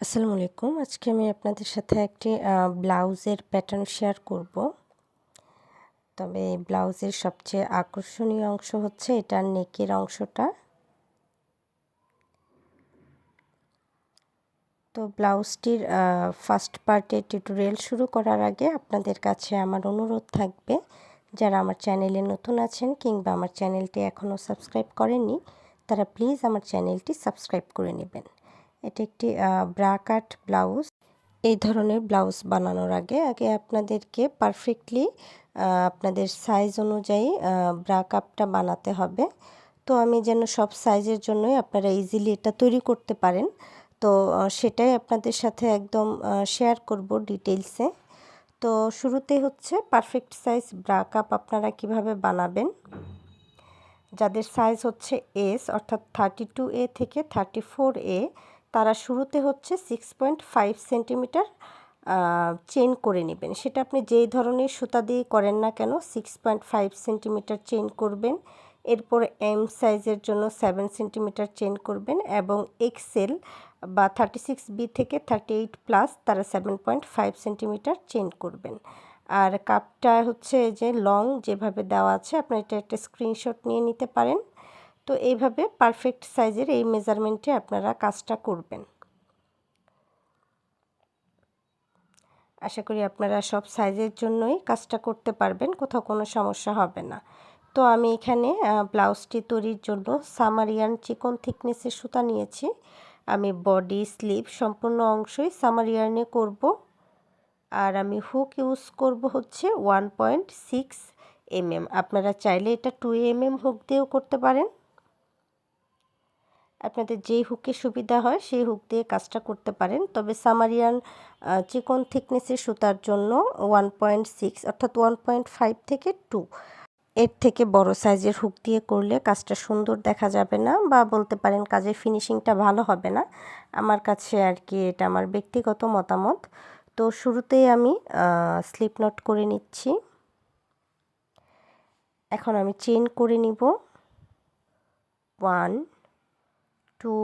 আসসালামু আলাইকুম। আজকে আমি আপনাদের সাথে একটি ব্লাউজের প্যাটার্ন শেয়ার করব। তবে এই ব্লাউজের সবচেয়ে আকর্ষণীয় অংশ হচ্ছে এটার নেকের অংশটা। তো ব্লাউজটির ফার্স্ট পার্টে টিউটোরিয়াল শুরু করার আগে আপনাদের কাছে আমার অনুরোধ থাকবে, যারা আমার চ্যানেলে নতুন আছেন কিংবা আমার চ্যানেলটি এখনও সাবস্ক্রাইব করেননি, তারা প্লিজ আমার চ্যানেলটি সাবস্ক্রাইব করে নেবেন। এটা একটি ব্রা কাট ব্লাউজ। এই ধরনের ব্লাউজ বানানোর আগে আপনাদেরকে পারফেক্টলি আপনাদের সাইজ অনুযায়ী ব্রা কাপটা বানাতে হবে। তো আমি যেন সব সাইজের জন্যই আপনারা ইজিলি এটা তৈরি করতে পারেন, তো সেটাই আপনাদের সাথে একদম শেয়ার করব ডিটেইলসে। তো শুরুতে হচ্ছে পারফেক্ট সাইজ ব্রা কাপ আপনারা কিভাবে বানাবেন। যাদের সাইজ হচ্ছে এস অর্থাৎ 32A থেকে 34A, তারা শুরুতে হচ্ছে 6.5 সেন্টিমিটার চেইন করে নেবেন। সেটা আপনি যেই ধরনের সুতা দিয়ে করেন না কেন 6.5 সেন্টিমিটার চেইন করবেন। এরপর এম সাইজের জন্য 7 সেন্টিমিটার চেইন করবেন এবং এক্সেল বা 36B থেকে 38+ তারা 7.5 সেন্টিমিটার চেইন করবেন। আর কাপটা হচ্ছে যে লং যেভাবে দেওয়া আছে, আপনি এটা একটা স্ক্রিনশট নিয়ে নিতে পারেন। তো এইভাবে পারফেক্ট সাইজের এই মেজারমেন্টে আপনারা কাজটা করবেন। আশা করি আপনারা সব সাইজের জন্যই কাজটা করতে পারবেন, কোথাও কোনো সমস্যা হবে না। তো আমি এখানে ব্লাউজটি তৈরির জন্য সামারিয়ান চিকন থিকনেসের সুতা নিয়েছি। আমি বডি স্লিভ সম্পূর্ণ অংশই সামারিয়ানে করব। আর আমি হুক ইউজ করব হচ্ছে 1.6 mm। আপনারা চাইলে এটা 2 mm হুক দিয়েও করতে পারেন। আপনাদের যেই হুকে সুবিধা হয় সেই হুক দিয়ে কাজটা করতে পারেন। তবে সামারিয়ান চিকন থিকনেসের সুতার জন্য 1.6 অর্থাৎ 1.5 থেকে 2, এর থেকে বড় সাইজের হুক দিয়ে করলে কাজটা সুন্দর দেখা যাবে না, বা বলতে পারেন কাজের ফিনিশিংটা ভালো হবে না। আমার কাছে আর কি এটা আমার ব্যক্তিগত মতামত। তো শুরুতেই আমি স্লিপ নট করে নিচ্ছি। এখন আমি চেইন করে নিব 1 2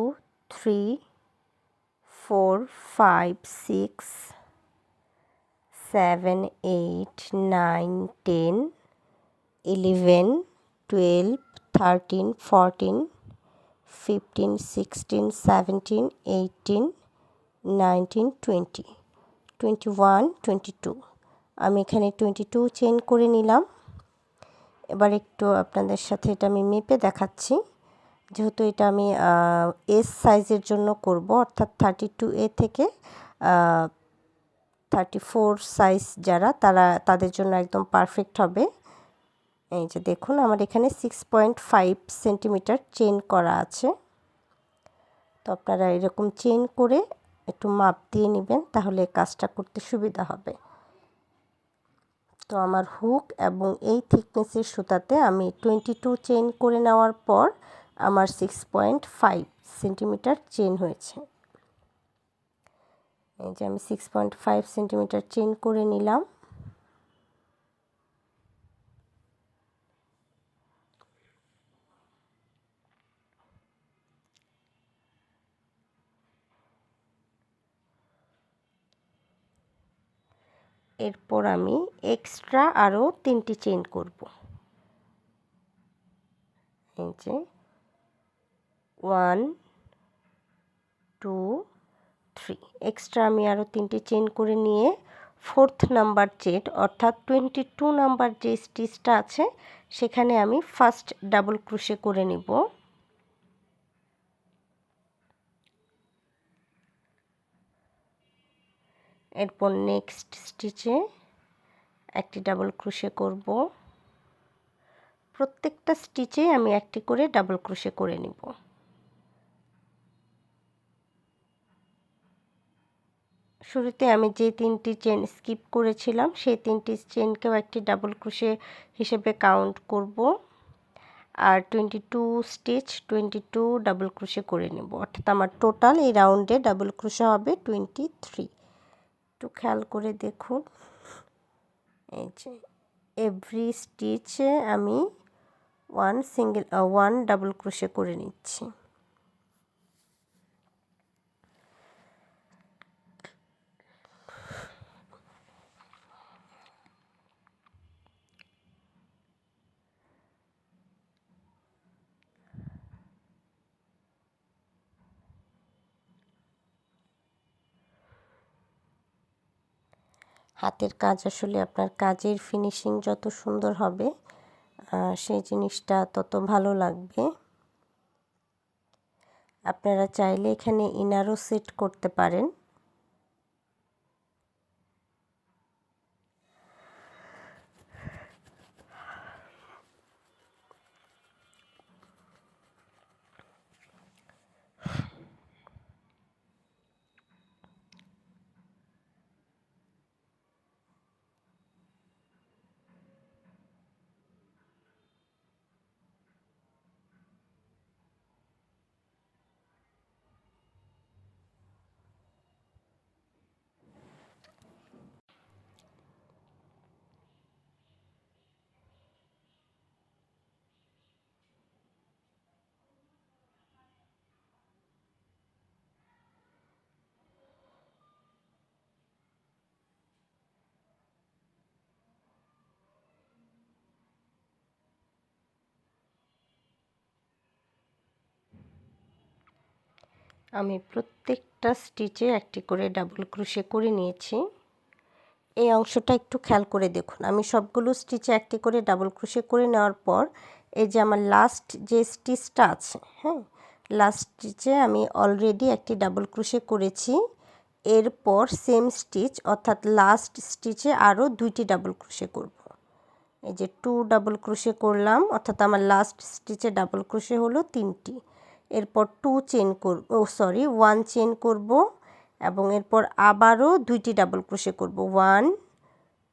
3 4 5 6 7 8 9 10 11 12 13 14 15 16 17 18 19 20 21 22। আমি এখানে 22 চেইন করে নিলাম। এবার একটু আপনাদের সাথে এটা আমি মেপে দেখাচ্ছি, যেহেতু এটা আমি এস সাইজের জন্য করব, অর্থাৎ 32A থেকে 34 সাইজ যারা, তাদের জন্য একদম পারফেক্ট হবে। এই যে দেখুন, আমার এখানে 6.5 সেন্টিমিটার চেইন করা আছে। তো আপনারা এরকম চেইন করে একটু মাপ দিয়ে নেবেন, তাহলে কাজটা করতে সুবিধা হবে। তো আমার হুক এবং এই থিকনেসের সুতাতে আমি 22 চেইন করে নেওয়ার পর আমার 6.5 সেন্টিমিটার চেইন হয়েছে। এই যে আমি 6.5 সেন্টিমিটার চেইন করে নিলাম। এরপর আমি এক্সট্রা আরও 3টি চেইন করব। এই যে 1 2 3 এক্সট্রা আমি আরও 3টি চেইন করে নিয়ে 4th নাম্বার চেইন অর্থাৎ 22 নাম্বার যে স্টিচটা আছে সেখানে আমি ফার্স্ট ডাবল ক্রোশে করে নিব। এরপর নেক্সট স্টিচে একটি ডাবল ক্রোশে করব। প্রত্যেকটা স্টিচে আমি একটি করে ডাবল ক্রোশে করে নিব। শুরুতে আমি যে 3টি চেন স্কিপ করেছিলাম সেই 3টি চেনকেও একটি ডাবল ক্রোশে হিসেবে কাউন্ট করব। আর 22 স্টিচ 22 ডাবল ক্রোশে করে নেব, অর্থাৎ আমার টোটাল এই রাউন্ডে ডাবল ক্রোশে হবে 23। একটু খেয়াল করে দেখুন, এই যে এভরি স্টিচে আমি ওয়ান ডাবল ক্রোশে করে নিচ্ছি। হাতের কাজ আসলে আপনার কাজের ফিনিশিং যত সুন্দর হবে সেই জিনিসটা তত ভালো লাগবে। আপনারা চাইলে এখানে ইনারও সেট করতে পারেন। আমি প্রত্যেকটা স্টিচে একটি করে ডাবল ক্রোশে করে নিয়েছি। এই অংশটা একটু খেয়াল করে দেখুন, আমি সবগুলো স্টিচে একটি করে ডাবল ক্রোশে করে নেওয়ার পর এই যে আমার লাস্ট যে স্টিচটা আছে, হ্যাঁ, লাস্ট স্টিচে আমি অলরেডি একটি ডাবল ক্রোশে করেছি। এরপর সেম স্টিচ অর্থাৎ লাস্ট স্টিচে আরও 2টি ডাবল ক্রোশে করব। এই যে 2 ডাবল ক্রোশে করলাম, অর্থাৎ আমার লাস্ট স্টিচে ডাবল ক্রোশে হলো 3টি। এরপর 2 চেন করব, 1 চেন করব এবং এরপর আবারও 2টি ডাবল ক্রোশে করব, 1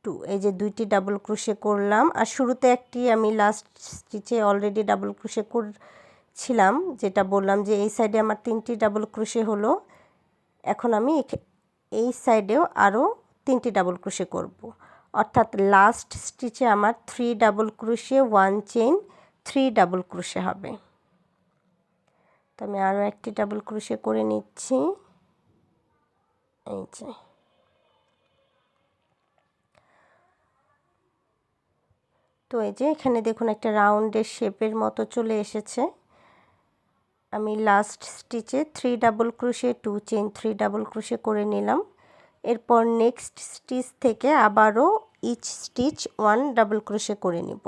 2। এই যে 2টি ডাবল ক্রোশে করলাম, আর শুরুতে একটি আমি লাস্ট স্টিচে অলরেডি ডাবল ক্রোশে করছিলাম, যেটা বললাম যে এই সাইডে আমার 3টি ডাবল ক্রোশে হলো। এখন আমি এই সাইডেও আরও 3টি ডাবল ক্রোশে করব, অর্থাৎ লাস্ট স্টিচে আমার 3 double crochet 1 chain 3 double crochet হবে। তো আমি আরও একটি ডাবল ক্রোশে করে নিচ্ছি। এই যে তো এই যে এখানে দেখুন একটা রাউন্ডের শেপের মতো চলে এসেছে। আমি লাস্ট স্টিচে 3 double crochet 2 chain 3 double crochet করে নিলাম। এরপর নেক্সট স্টিচ থেকে আবারও ইচ স্টিচ 1 ডাবল ক্রোশে করে নিব।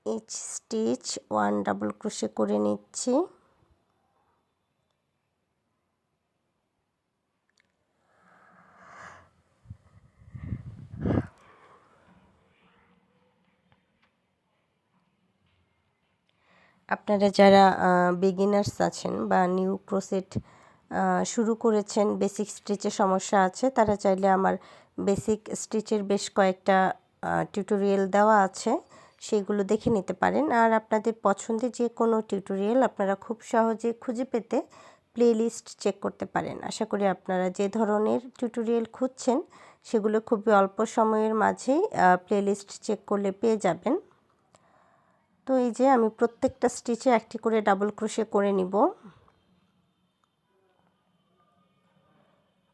ইচ স্টিচ 1 ডাবল ক্রোশে করে নিচ্ছি। আপনারা যারা বিগিনার্স আছেন বা নিউ ক্রোশেট শুরু করেছেন, বেসিক স্টিচে সমস্যা আছে, তারা চাইলে আমার বেসিক স্টিচের বেশ কয়েকটা টিউটোরিয়াল দেওয়া আছে, সেগুলো দেখে নিতে পারেন। আর আপনাদের পছন্দের যে কোনো টিউটোরিয়াল আপনারা খুব সহজে খুঁজে পেতে প্লেলিস্ট চেক করতে পারেন। আশা করি আপনারা যে ধরনের টিউটোরিয়াল খুঁজছেন সেগুলো খুবই অল্প সময়ের মাঝেই প্লেলিস্ট চেক করলে পেয়ে যাবেন। তো এই যে আমি প্রত্যেকটা স্টিচে একটি করে ডাবল ক্রোশে করে নিব।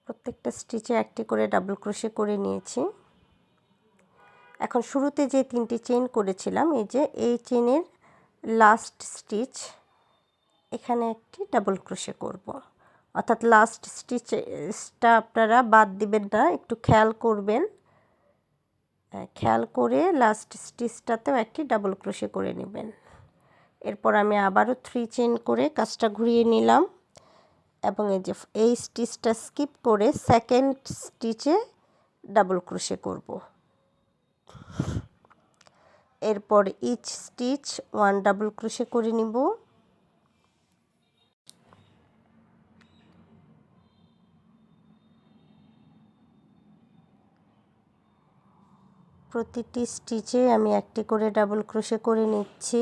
প্রত্যেকটা স্টিচে একটি করে ডাবল ক্রোশে করে নিয়েছি। এখন শুরুতে যে 3টি চেইন করেছিলাম, এই যে এই চেইনের লাস্ট স্টিচ এখানে একটি ডাবল ক্রোশে করব, অর্থাৎ লাস্ট স্টিচটা আপনারা বাদ দিবেন না, একটু খেয়াল করবেন। খেয়াল করে লাস্ট স্টিচটাতেও একটি ডাবল ক্রোশে করে নেবেন। এরপর আমি আবারও 3 চেইন করে কাজটা ঘুরিয়ে নিলাম এবং এই যে এই স্টিচটা স্কিপ করে সেকেন্ড স্টিচে ডাবল ক্রোশে করব। এরপর ইচ স্টিচ 1 ডাবল ক্রোশে করে নিব। প্রতিটি স্টিচে আমি একটি করে ডাবল ক্রোশে করে নিচ্ছি।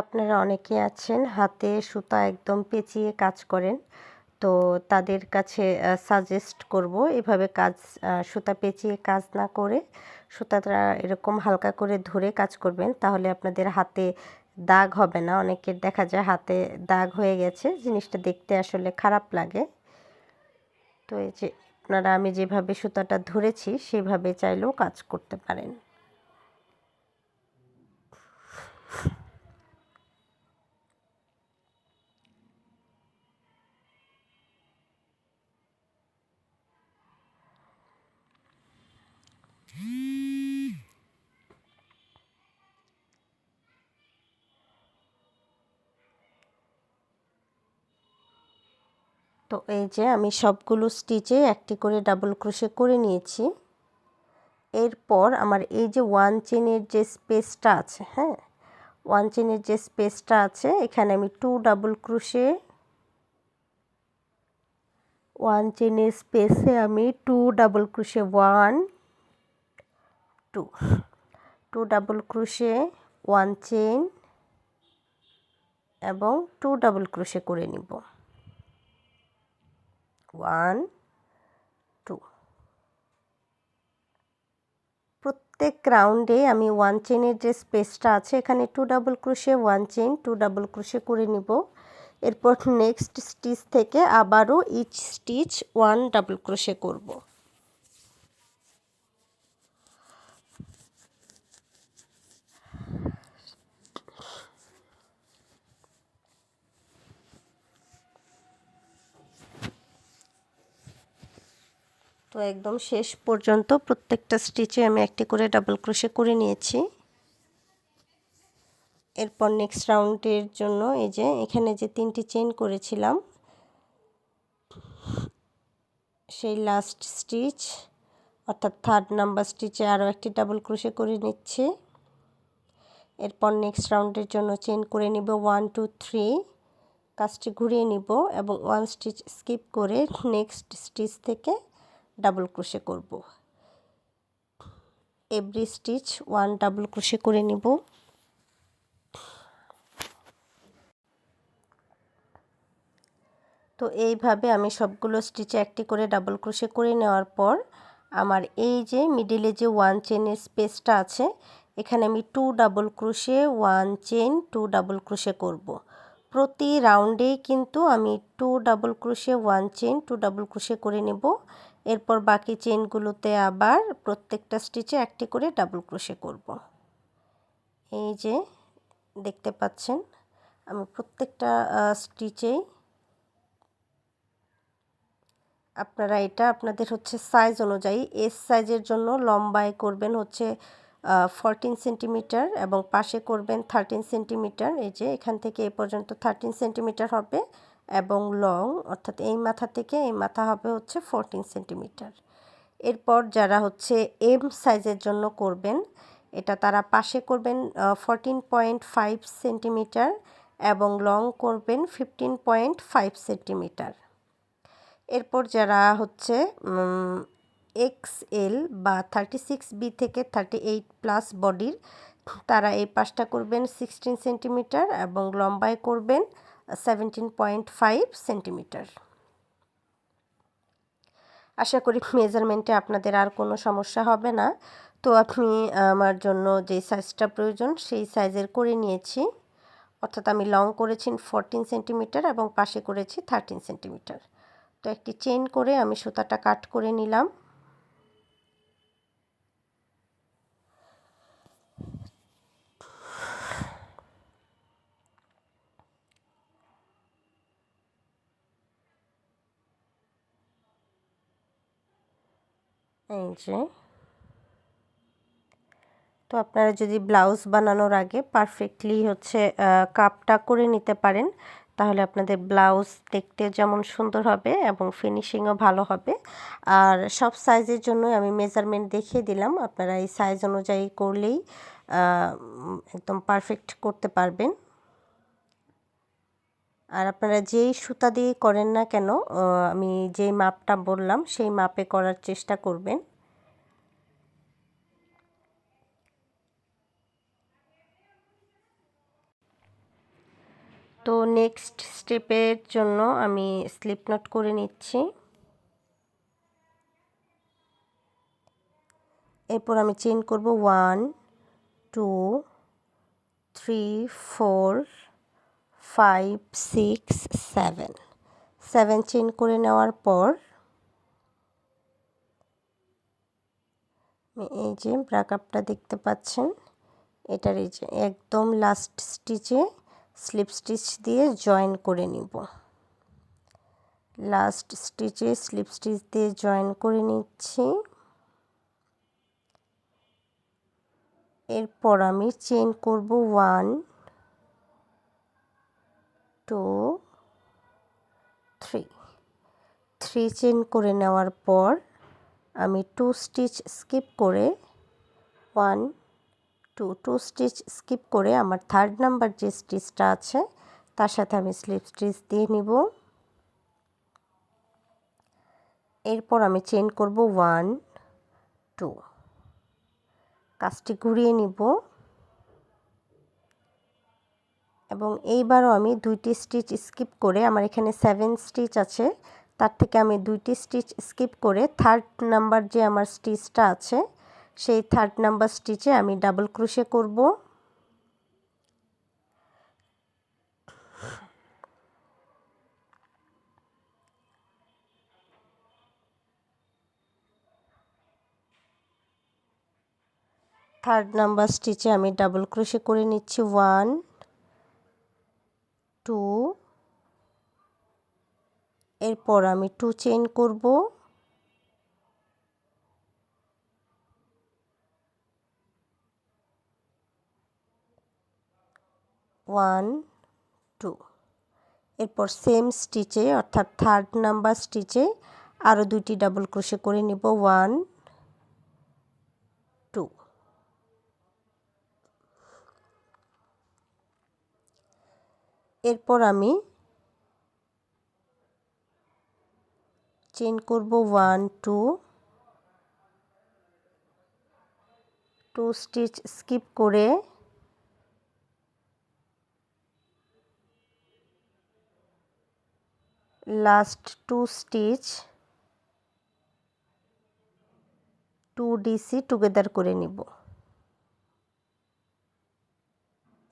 আপনারা অনেকে আছেন হাতে সুতা একদম পেঁচিয়ে কাজ করেন, তো তাদের কাছে সাজেস্ট করব এভাবে সুতা পেঁচিয়ে কাজ না করে সুতাটা এরকম হালকা করে ধরে কাজ করবেন, তাহলে আপনাদের হাতে দাগ হবে না। অনেকের দেখা যায় হাতে দাগ হয়ে গেছে, জিনিসটা দেখতে আসলে খারাপ লাগে। তো এই যে আপনারা আমি যেভাবে সুতাটা ধরেছি সেভাবে চাইলেও কাজ করতে পারেন। তো এই যে আমি সবগুলো স্টিচে একটি করে ডাবল ক্রোশে করে নিয়েছি। এরপর আমার এই যে ওয়ান চেনের যে স্পেসটা আছে, হ্যাঁ, ওয়ান চেনের যে স্পেসটা আছে এখানে আমি 2 ডাবল ক্রোশে, ওয়ান চেনের স্পেসে আমি 2 double crochet 1 2 double crochet 1 chain এবং 2 ডাবল ক্রোশে করে নিব। 1 2 প্রত্যেক রাউন্ডে আমি 1 চেনের যে স্পেসটা আছে এখানে 2 double crochet 1 chain 2 double crochet করে নিব। এরপর নেক্সট স্টিচ থেকে আবারও ইচ স্টিচ 1 ডাবল ক্রোশে করব। তো একদম শেষ পর্যন্ত প্রত্যেকটা স্টিচে আমি একটি করে ডাবল ক্রোশে করে নিয়েছি। এরপর নেক্সট রাউন্ডের জন্য এই যে এখানে যে 3টি চেইন করেছিলাম সেই লাস্ট স্টিচ অর্থাৎ 3rd নাম্বার স্টিচে আরও একটি ডাবল ক্রোশে করে নিচ্ছি। এরপর নেক্সট রাউন্ডের জন্য চেইন করে নিব 1 2 3, কাজটি ঘুরিয়ে নিব এবং 1 স্টিচ স্কিপ করে নেক্সট স্টিচ থেকে ডাবল ক্রোশে করব। এভরি স্টিচ 1 ডাবল ক্রোশে করে নিব। তো এইভাবে আমি সবগুলো স্টিচে একটি করে ডাবল ক্রোশে করে নেওয়ার পর আমার এই যে মিডিলে যে 1 চেনের স্পেসটা আছে এখানে আমি 2 double crochet 1 chain 2 double crochet করব। প্রতি রাউন্ডেই কিন্তু আমি 2 double crochet 1 chain 2 double crochet করে নেব। এরপর বাকি চেনগুলোতে আবার প্রত্যেকটা স্টিচে একটি করে ডাবল ক্রোশে করব। এই যে দেখতে পাচ্ছেন আমি প্রত্যেকটা স্টিচেই, আপনারা এটা আপনাদের হচ্ছে সাইজ অনুযায়ী, এস সাইজের জন্য লম্বায় করবেন হচ্ছে 14 সেন্টিমিটার এবং পাশে করবেন 13 সেন্টিমিটার। এই যে এখান থেকে এ পর্যন্ত 13 সেন্টিমিটার হবে এবং লং অর্থাৎ এই মাথা থেকে এই মাথা হবে হচ্ছে 14 সেন্টিমিটার। এরপর যারা হচ্ছে এম সাইজের জন্য করবেন এটা তারা পাশে করবেন 14.5 সেন্টিমিটার এবং লং করবেন 15.5 সেন্টিমিটার। এরপর যারা হচ্ছে এক্সএল বা 36B থেকে 38+ বডির তারা এই পাশটা করবেন 16 সেন্টিমিটার এবং লম্বায় করবেন 17.5 সেন্টিমিটার। আশা করি মেজারমেন্টে আপনাদের আর কোনো সমস্যা হবে না। তো আমি আমার জন্য যে সাইজটা প্রয়োজন সেই সাইজের করে নিয়েছি, অর্থাৎ আমি লং করেছি 14 সেন্টিমিটার এবং পাশে করেছি 13 সেন্টিমিটার। তো একটি চেইন করে আমি সুতাটা কাট করে নিলাম। এই যে, তো আপনারা যদি ব্লাউজ বানানোর আগে পারফেক্টলি হচ্ছে কাপটা করে নিতে পারেন তাহলে আপনাদের ব্লাউজ দেখতে যেমন সুন্দর হবে এবং ফিনিশিংও ভালো হবে। আর সব সাইজের জন্য আমি মেজারমেন্ট দেখিয়ে দিলাম, আপনারা এই সাইজ অনুযায়ী করলেই একদম পারফেক্ট করতে পারবেন। আর আপনারা যেই সুতা দিয়ে করেন না কেন আমি যে মাপটা বললাম সেই মাপে করার চেষ্টা করবেন। তো নেক্সট স্টেপের জন্য আমি স্লিপ নট করে নিচ্ছি। এরপর আমি চেইন করব 1 2 3 4 5 6 7 চেইন করে নেওয়ার পর এই যে ব্রেকআপটা দেখতে পাচ্ছেন, এটার এই যে একদম লাস্ট স্টিচে স্লিপ স্টিচ দিয়ে জয়েন করে নিব। লাস্ট স্টিচে স্লিপ স্টিচ দিয়ে জয়েন করে নিচ্ছি। এরপর আমি চেইন করব 1 2 3 চেইন করে নেওয়ার পর আমি 2 স্টিচ স্কিপ করে 1 2 স্টিচ স্কিপ করে আমার থার্ড নাম্বার যে স্টিচটা আছে তার সাথে আমি স্লিপ স্টিচ দিয়ে নিব। এরপর আমি চেইন করব 1 2, কাজটি ঘুরিয়ে নিব এবং এইবারও আমি 2টি স্টিচ স্কিপ করে, আমার এখানে 7 স্টিচ আছে, তার থেকে আমি 2টি স্টিচ স্কিপ করে থার্ড নাম্বার যে আমার স্টিচটা আছে সেই থার্ড নাম্বার স্টিচে আমি ডাবল ক্রোশে করব। থার্ড নাম্বার স্টিচে আমি ডাবল ক্রোশে করে নিচ্ছি 1 2, এরপর আমি 2 চেইন করব, 1 2, এরপর সেম স্টিচে অর্থাৎ থার্ড নাম্বার স্টিচে আরও 2টি ডাবল ক্রোশে করে নিব 1 2। এরপর আমি চেইন করব 1 2 স্টিচ স্কিপ করে লাস্ট 2 স্টিচ 2 ডিসি টুগেদার করে নিব।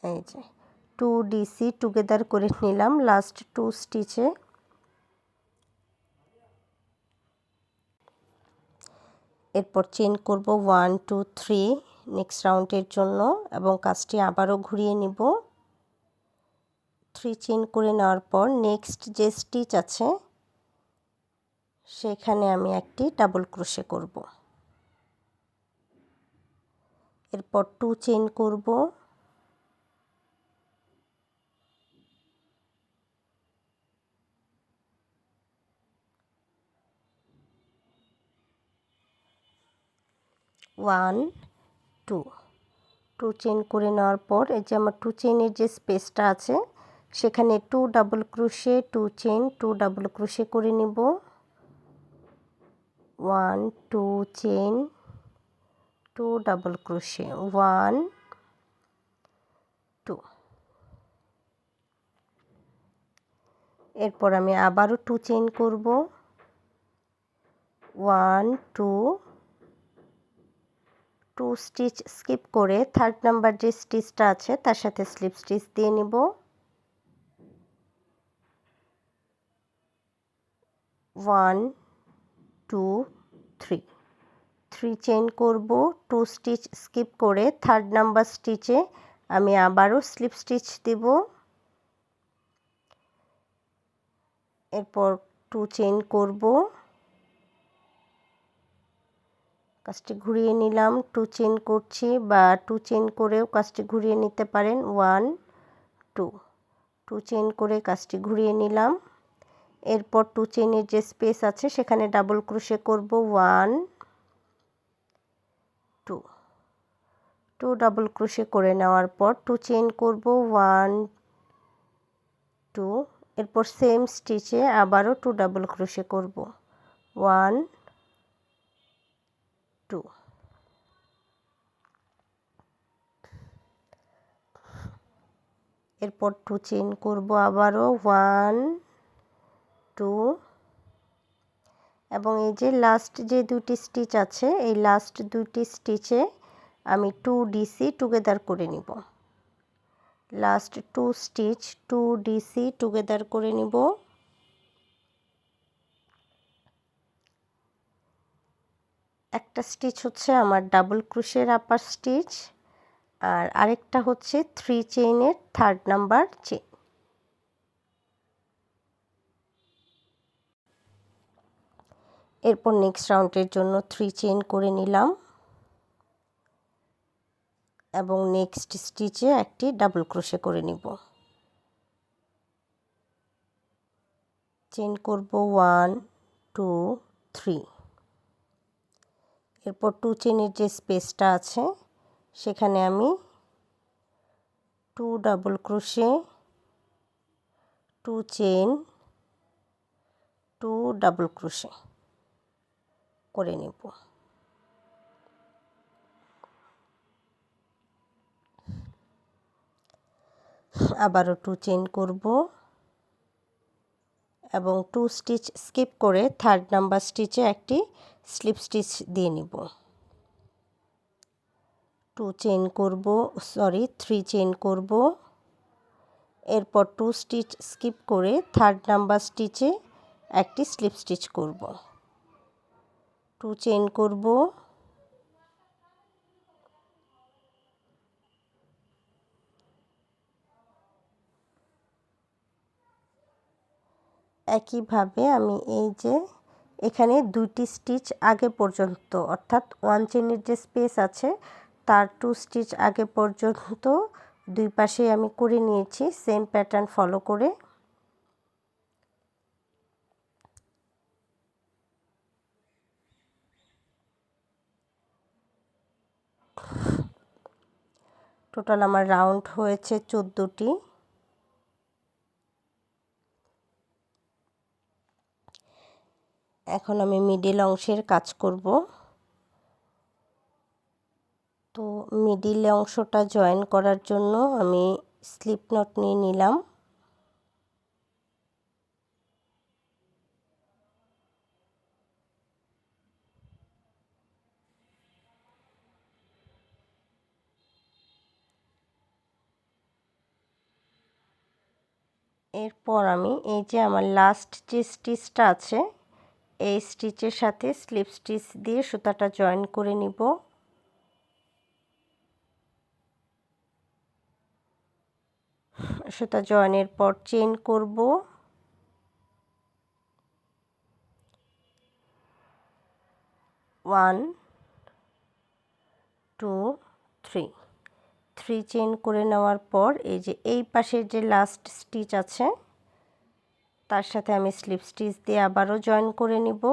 এই যে 2 ডিসি টুগেদার করে নিলাম লাস্ট 2 স্টিচে। এরপর চেইন করব 1 2 3 নেক্সট রাউন্ডের জন্য এবং কাজটি আবারও ঘুরিয়ে নিব। 3 চেইন করে নেওয়ার পর নেক্সট যে স্টিচ আছে সেখানে আমি একটি ডাবল ক্রোশে করব। এরপর 2 চেইন করব, 1 2 চেইন করে নেওয়ার পর এই যে আমার 2 চেইনের যে স্পেসটা আছে সেখানে 2 double crochet 2 chain 2 double crochet করে নিব। 1 2 চেইন 2 ডাবল ক্রোশে 1 2। এরপর আমি আবারও 2 চেইন করব, 1 2 স্টিচ স্কিপ করে থার্ড নাম্বার যে স্টিচটা আছে তার সাথে স্লিপ স্টিচ দিয়ে নিব। 1 2 3 চেইন করব, 2 স্টিচ স্কিপ করে থার্ড নাম্বার স্টিচে আমি আবারও স্লিপ স্টিচ দিব। এরপর 2 চেইন করব, কাজটি ঘুরিয়ে নিলাম, 2 চেইন করছি বা 2 চেইন করেও কাজটি ঘুরিয়ে নিতে পারেন। 1 2 চেইন করে কাজটি ঘুরিয়ে নিলাম। এরপর 2 চেইনের যে স্পেস আছে সেখানে ডাবল ক্রোশে করব 1 2 ডাবল ক্রোশে করে নেওয়ার পর 2 চেইন করব 1 2, এরপর সেম স্টিচে আবারও 2 ডাবল ক্রোশে করব 1 2। এরপর 2 চেইন করব আবারও 1 2 এবং এই যে লাস্ট যে দুটি স্টিচ আছে এই লাস্ট দুটি স্টিচে আমি 2 ডিসি টুগেদার করে নিব। লাস্ট 2 স্টিচ 2 ডিসি টুগেদার করে নিব। একটা স্টিচ হচ্ছে আমার ডাবল ক্রোশের আপার স্টিচ আর আরেকটা হচ্ছে 3 চেইনের 3rd নাম্বার চেইন। এরপর নেক্সট রাউন্ডের জন্য 3 চেইন করে নিলাম এবং নেক্সট স্টিচে একটি ডাবল ক্রোশে করে নিব। চেইন করব 1 2 3। এরপর 2 চেইনের যে স্পেসটা আছে সেখানে আমি 2 double crochet 2 chain 2 double crochet করে নেব। আবারও 2 চেইন করব এবং 2 স্টিচ স্কিপ করে 3rd নাম্বার স্টিচে একটি স্লিপ স্টিচ দিয়ে নিব। 2 চেইন করব 3 চেইন করব। এরপর 2 স্টিচ স্কিপ করে 3rd নাম্বার স্টিচে একটি স্লিপ স্টিচ করব। 2 চেইন করব একইভাবে আমি এই যে এখানে 2টি স্টিচ আগে পর্যন্ত অর্থাৎ 1 চেইনের যে স্পেস আছে তার 2 স্টিচ আগে পর্যন্ত দুই পাশে আমি করে নিয়েছি সেম প্যাটার্ন ফলো করে। টোটাল আমার রাউন্ড হয়েছে 14টি। এখন আমি মিডল অংশের কাজ করব। তো মিডল অংশটা জয়েন করার জন্য আমি স্লিপ নট নিয়ে নিলাম। এরপর আমি এই যে আমার লাস্ট যে স্টিচটা আছে এই স্টিচের সাথে স্লিপ স্টিচ দিয়ে সুতাটা জয়েন করে নিব। সুতা জয়েনের পর চেইন করব। 1 2 3 3 চেইন করে নেওয়ার পর এই যে এই পাশের যে লাস্ট স্টিচ আছে তার সাথে আমি স্লিপ স্টিচ দিয়ে আবারও জয়েন করে নিব।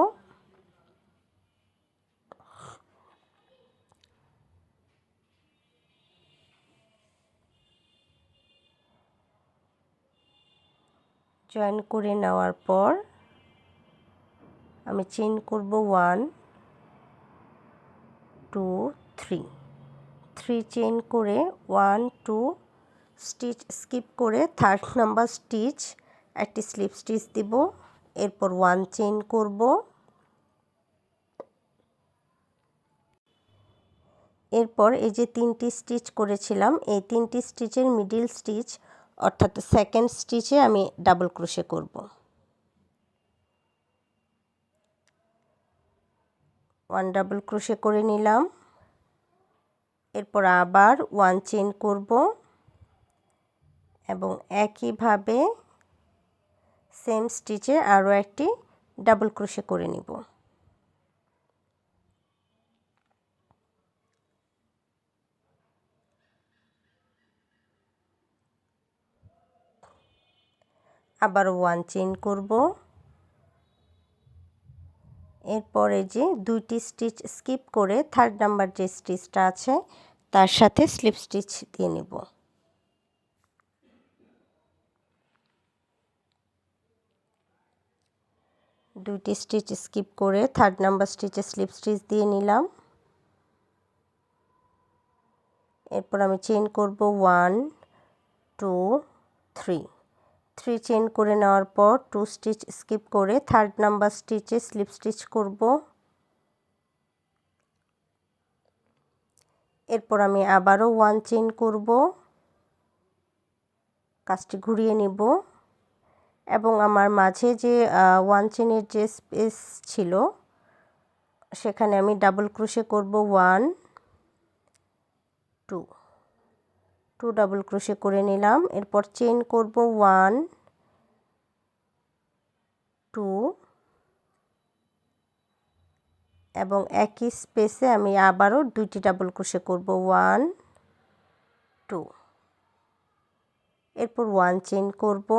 জয়েন করে নেওয়ার পর আমি চেইন করব 1 2 3 3 চেইন করে 1 2 স্টিচ স্কিপ করে 3rd নাম্বার স্টিচ একটি স্লিপ স্টিচ দিব। এরপর 1 চেইন করব। এরপর এই যে 3টি স্টিচ করেছিলাম এই 3টি স্টিচের মিডল স্টিচ অর্থাৎ 2nd স্টিচে আমি ডাবল ক্রোশে করব। 1 ডাবল ক্রোশে করে নিলাম। এরপর আবার 1 চেইন করব এবং একইভাবে সেম স্টিচে আরও একটি ডাবল ক্রোশে করে নিব। আবার 1 চেইন করব। এরপরে যে 2টি স্টিচ স্কিপ করে 3rd নাম্বার যে স্টিচটা আছে তার সাথে স্লিপ স্টিচ দিয়ে নেব। দুইটি স্টিচ স্কিপ করে 3rd নাম্বার স্টিচে স্লিপ স্টিচ দিয়ে নিলাম। এরপর আমি চেইন করব 1 2 3 চেইন করে নেওয়ার পর 2 স্টিচ স্কিপ করে 3rd নাম্বার স্টিচে স্লিপ স্টিচ করব। এরপর আমি আবারও 1 চেইন করব, কাজটি ঘুরিয়ে নিব এবং আমার মাঝে যে 1 চেইনের যে স্পেস ছিল সেখানে আমি ডাবল ক্রোশে করব 1 2 ডাবল ক্রোশে করে নিলাম। এরপর চেইন করব 1 2 এবং একই স্পেসে আমি আবারও 2টি ডাবল ক্রোশে করব 1 2। এরপর 1 চেইন করব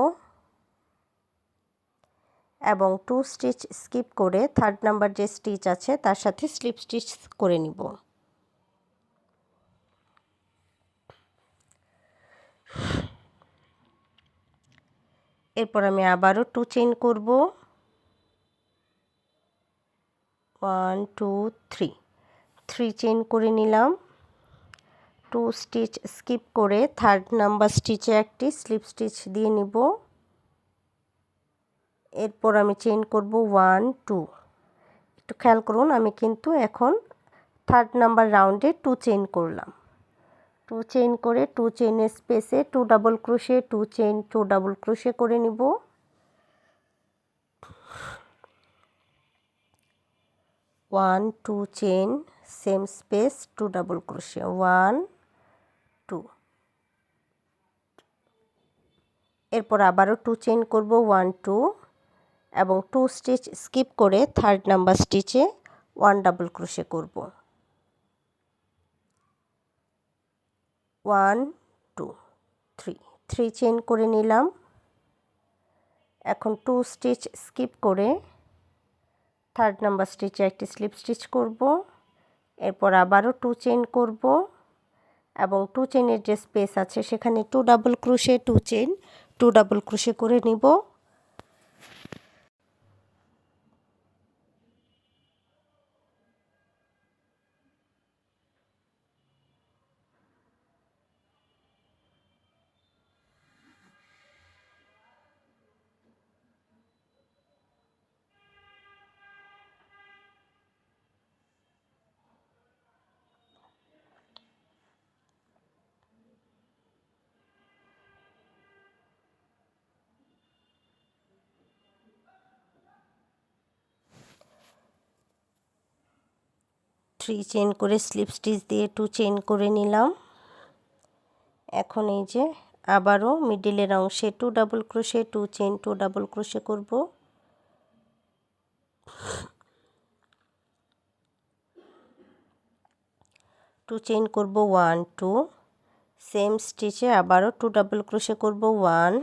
এবং 2 স্টিচ স্কিপ করে 3rd নাম্বার যে স্টিচ আছে তার সাথে স্লিপ স্টিচ করে নিব। এরপর আমি আবারও 2 চেইন করব 1 2 3 চেইন করে নিলাম। 2 স্টিচ স্কিপ করে 3rd নাম্বার স্টিচে একটি স্লিপ স্টিচ দিয়ে নিব। এরপর আমি চেইন করব 1 2। একটু খেয়াল করুন, আমি কিন্তু এখন 3rd নাম্বার রাউন্ডে 2 চেইন করলাম। 2 চেইন করে 2 চেইনের স্পেসে 2 double crochet 2 chain 2 double crochet করে নিব। 1 2 chain, same space 2 double crochet 1 2। এরপর আবারও 2 চেইন করব 1 2 এবং 2 স্টিচ স্কিপ করে 3rd নাম্বার স্টিচে 1 ডাবল ক্রোশে করব 1 2 3 চেইন করে নিলাম। এখন 2 স্টিচ স্কিপ করে 3rd নাম্বার স্টিচে একটি স্লিপ স্টিচ করব। এরপর আবারও 2 চেইন করব এবং 2 চেইনের যে স্পেস আছে সেখানে 2 double crochet 2 chain 2 double crochet করে নিব। চেইন করে স্লিপ স্টিচ দিয়ে 2 চেইন করে নিলাম। এখন এই যে আবারও মিডলের অংশে 2 double crochet 2 chain 2 double crochet করব। 2 চেইন করব 1 2, সেম স্টিচে আবারও 2 ডাবল ক্রোশে করব 1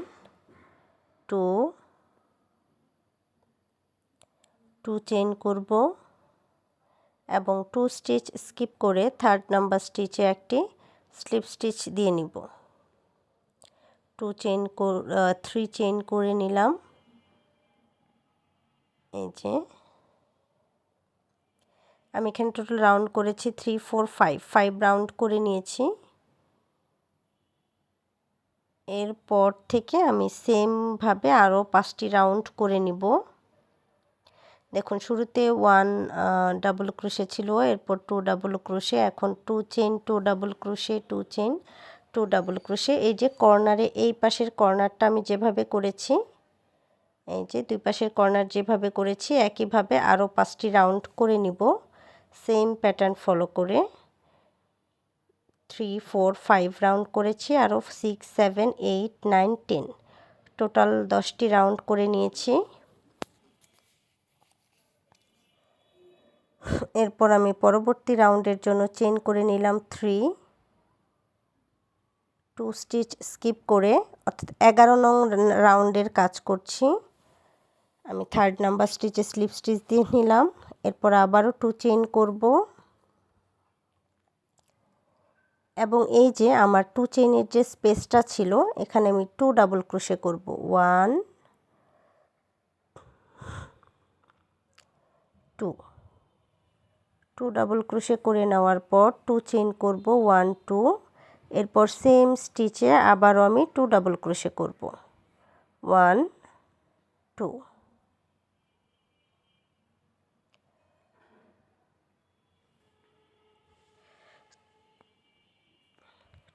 2 2 চেইন করব এবং 2 স্টিচ স্কিপ করে 3rd নাম্বার স্টিচে একটি স্লিপ স্টিচ দিয়ে নিব। 3 চেইন করে নিলাম। এই যে আমি এখানে টোটাল রাউন্ড করেছি 3 4 5 রাউন্ড করে নিয়েছি। এরপর থেকে আমি সেম ভাবে আরও 5টি রাউন্ড করে নিব। দেখুন শুরুতে 1 ডাবল ক্রোশে ছিল, এরপর 2 ডাবল ক্রোশে, এখন 2 chain 2 double crochet 2 chain 2 double crochet. এই যে কর্নারে এই পাশের কর্নারটা আমি যেভাবে করেছি, এই যে দুই পাশের কর্নার যেভাবে করেছি একইভাবে আরও 5টি রাউন্ড করে নিব সেম প্যাটার্ন ফলো করে। 3 4 5 রাউন্ড করেছি, আরও 6 7 8 9 10 টোটাল 10টি রাউন্ড করে নিয়েছি। এরপর আমি পরবর্তী রাউন্ডের জন্য চেইন করে নিলাম 3 2 স্টিচ স্কিপ করে, অর্থাৎ 11 নং রাউন্ডের কাজ করছি। আমি 3rd নাম্বার স্টিচে স্লিপ স্টিচ দিয়ে নিলাম। এরপর আবারও 2 চেইন করব এবং এই যে আমার 2 চেইনের যে স্পেসটা ছিল এখানে আমি 2 ডাবল ক্রোশে করব 1 2 2 ডাবল ক্রোশে করে নেওয়ার পর 2 চেইন করব 1 2 এরপর সেম স্টিচে আবারও আমি 2 ডাবল ক্রোশে করব। 1 2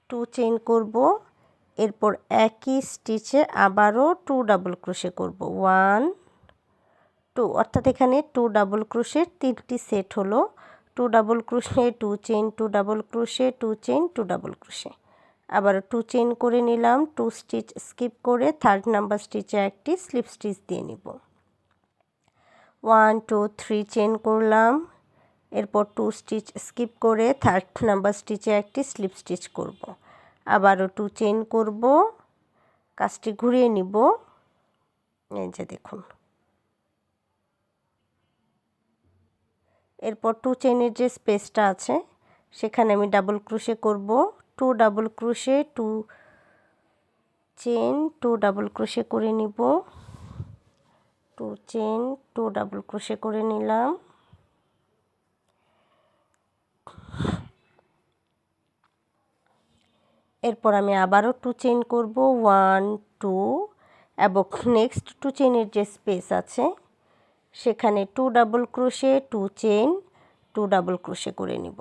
2 চেইন করব। এরপর একই স্টিচে আবারও 2 ডাবল ক্রোশে করব। 1 2 অর্থাৎ এখানে 2 ডাবল ক্রোশের 3টি সেট হলো। 2 double crochet 2 chain 2 double crochet 2 chain 2 double crochet. আবার 2 চেইন করে নিলাম, 2 স্টিচ স্কিপ করে 3rd নাম্বার স্টিচে একটি স্লিপ স্টিচ দিয়ে নিব। 1 2 3 চেইন করলাম। এরপর 2 স্টিচ স্কিপ করে 3rd নাম্বার স্টিচে একটি স্লিপ স্টিচ করব। আবারও 2 চেইন করব, কাজটি ঘুরিয়ে নিব। এই যে দেখুন। এরপর 2 চেইনের যে স্পেসটা আছে সেখানে আমি ডাবল ক্রোশে করব। 2 double crochet 2 chain 2 double crochet করে নিব। 2 চেইন 2 ডাবল ক্রোশে করে নিলাম। এরপর আমি আবারও 2 চেইন করব, 1 2 এবং নেক্সট 2 চেইনের যে স্পেস আছে সেখানে 2 double crochet 2 chain 2 double crochet করে নিব।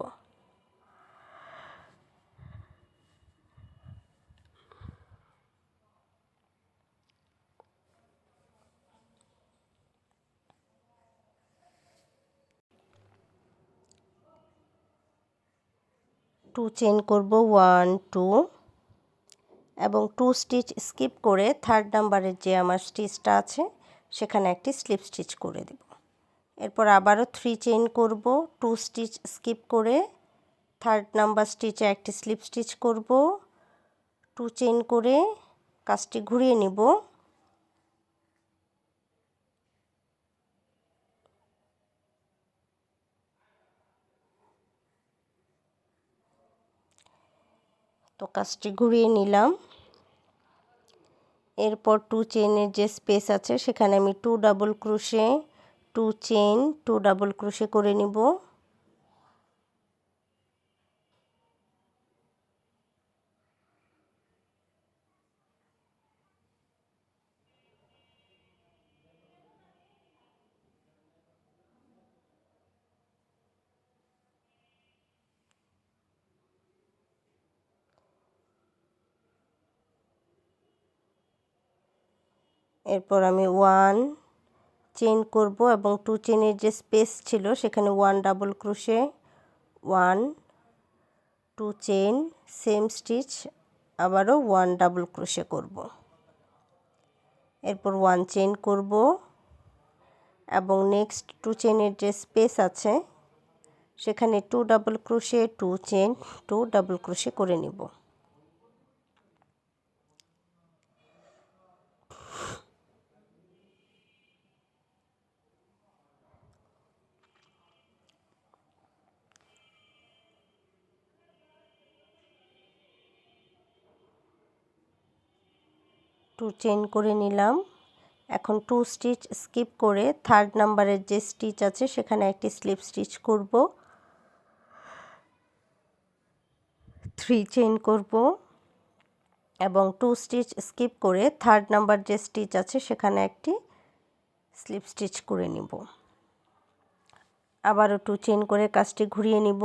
টু চেইন করব, 1 2 এবং 2 স্টিচ স্কিপ করে 3rd নাম্বারের যে আমার স্টিচটা আছে সেখানে একটি স্লিপ স্টিচ করে দেব। এরপর আবারও 3 চেইন করব, 2 স্টিচ স্কিপ করে 3rd নাম্বার স্টিচে একটি স্লিপ স্টিচ করব। 2 চেইন করে কাজটি ঘুরিয়ে নিব। তো কাজটি ঘুরিয়ে নিলাম। এরপর 2 চেইনের যে স্পেস আছে সেখানে আমি 2 double crochet 2 chain 2 double crochet করে নিব। এরপর আমি 1 চেইন করব এবং 2 চেইনের যে স্পেস ছিল সেখানে 1 double crochet 1 2 chain same stitch আবারও 1 ডাবল ক্রোশে করব। এরপর 1 চেইন করব এবং নেক্সট 2 চেইনের যে স্পেস আছে সেখানে 2 double crochet 2 chain 2 double crochet করে নিব। টু চেইন করে নিলাম। এখন 2 স্টিচ স্কিপ করে 3rd নাম্বারের যে স্টিচ আছে সেখানে একটি স্লিপ স্টিচ করব। 3 চেইন করব এবং 2 স্টিচ স্কিপ করে 3rd নাম্বার যে স্টিচ আছে সেখানে একটি স্লিপ স্টিচ করে নিব। আবারও 2 চেইন করে কাজটি ঘুরিয়ে নিব।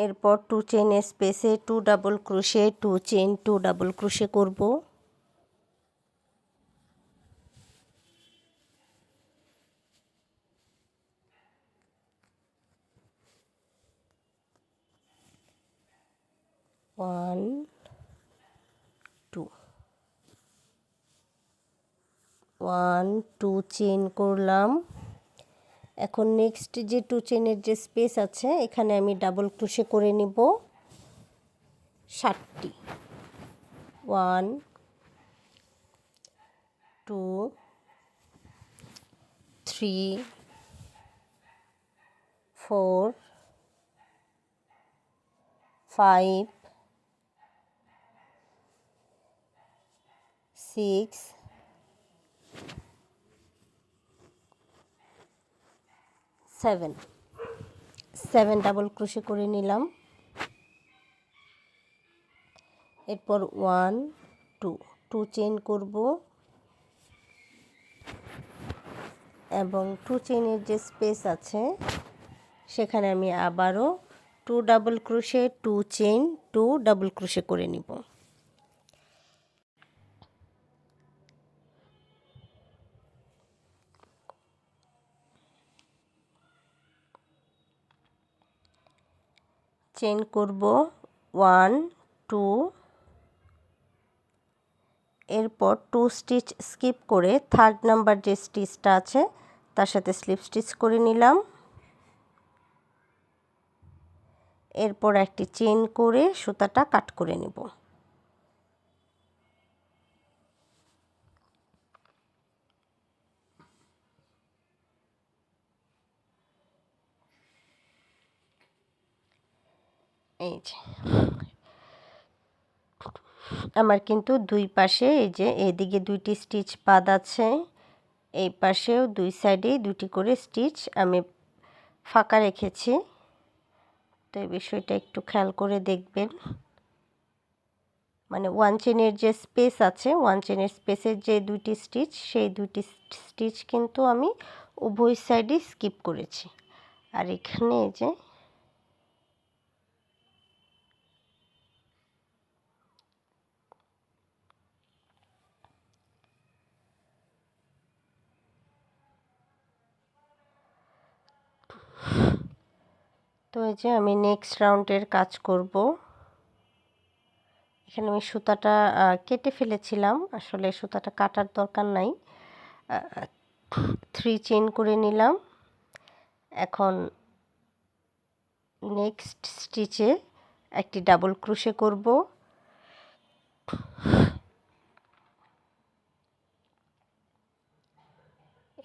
এরপর 2 চেইনের স্পেসে 2 double crochet 2 chain 2 double crochet করব। ওয়ান 2 1 2 চেইন করলাম। এখন নেক্সট যে 2 চেইনের যে স্পেস আছে এখানে আমি ডাবল ক্রোশে করে নিব 7টি। 1 2 3 4 5 6 7 ডাবল ক্রোশে করে নিলাম। এরপর 1 2 চেইন করব এবং 2 চেইনের যে স্পেস আছে সেখানে আমি আবারও 2 double crochet 2 chain 2 double crochet করে নিব। চেইন করব 1 2, এরপর 2 স্টিচ স্কিপ করে থার্ড নাম্বার যে স্টিচটা আছে তার সাথে স্লিপ স্টিচ করে নিলাম। এরপর একটি চেইন করে সুতাটা কাট করে নেব। এই যে আমার কিন্তু দুই পাশে এই যে এদিকে দুইটি স্টিচ বাদ আছে, এই পাশেও দুই সাইডেই দুটি করে স্টিচ আমি ফাঁকা রেখেছি। তো এই বিষয়টা একটু খেয়াল করে দেখবেন। মানে 1 চেনের যে স্পেস আছে 1 চেনের স্পেসের যে দুইটি স্টিচ সেই দুইটি স্টিচ কিন্তু আমি উভয় সাইডেই স্কিপ করেছি। আর এখানে এই যে তো এই যে আমি নেক্সট রাউন্ডের কাজ করব। এখানে আমি সুতাটা কেটে ফেলেছিলাম, আসলে সুতাটা কাটার দরকার নাই। 3 চেইন করে নিলাম। এখন নেক্সট স্টিচে একটি ডাবল ক্রোশে করব।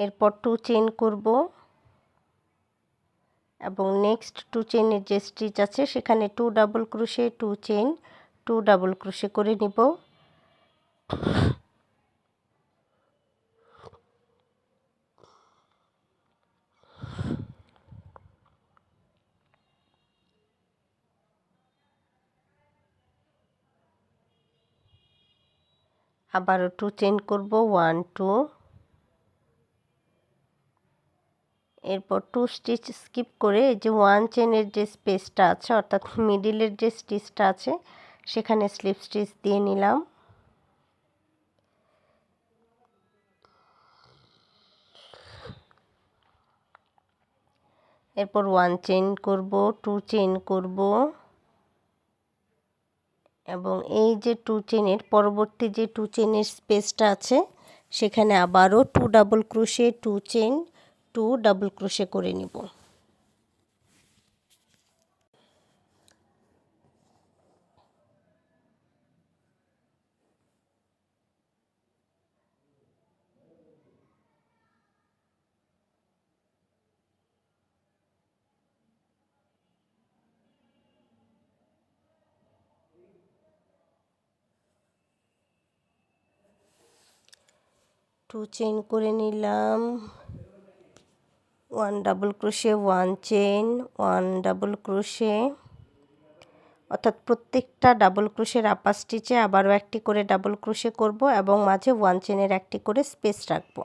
এরপর 2 চেইন করব এবং নেক্সট 2 চেইনের যে স্টিচ আছে সেখানে 2 double crochet 2 chain 2 double crochet করে নিব। আবারও 2 চেইন করব 1 2, এরপর 2 স্টিচ স্কিপ করে এই যে 1 চেইনের যে স্পেসটা আছে অর্থাৎ মিডিলের যে স্টিচটা আছে সেখানে স্লিপ স্টিচ দিয়ে নিলাম। এরপর 1 চেইন করব 2 চেইন করব এবং এই যে 2 চেইনের পরবর্তী যে 2 চেইনের স্পেসটা আছে সেখানে আবারও 2 double crochet 2 chain 2 double crochet করে নিব। টু চেইন করে নিলাম, 1 double crochet 1 chain 1 double crochet, অর্থাৎ প্রত্যেকটা ডাবল ক্রোশের আপার স্টিচে আবারও একটি করে ডাবল ক্রোশে করব এবং মাঝে 1 চেইনের একটি করে স্পেস রাখব।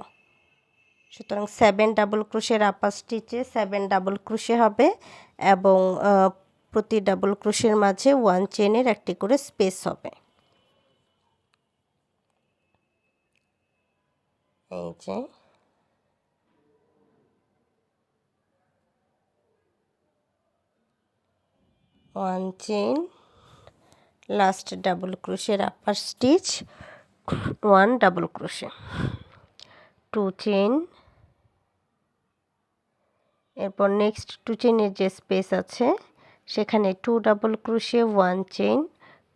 সুতরাং 7 ডাবল ক্রোশের আপার স্টিচে 7 ডাবল ক্রোশে হবে এবং প্রতি ডাবল ক্রোশের মাঝে 1 চেইনের একটি করে স্পেস হবে। এই যে ওয়ান চেইন, লাস্ট ডাবল ক্রোশের আপার স্টিচ 1 ডাবল ক্রোশে, 2 চেইন, এরপর নেক্সট 2 চেইনের যে স্পেস আছে সেখানে 2 double crochet 1 chain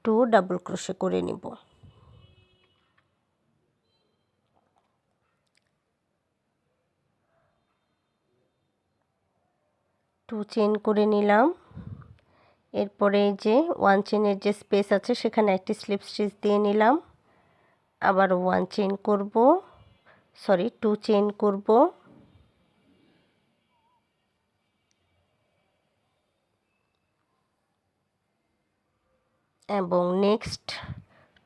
2 double crochet করে নিব। 2 চেইন করে নিলাম। এরপরে এই যে 1 চেইনের যে স্পেস আছে সেখানে একটি স্লিপ স্টিচ দিয়ে নিলাম। আবারও 1 চেইন করব, 2 চেইন করব। এবং নেক্সট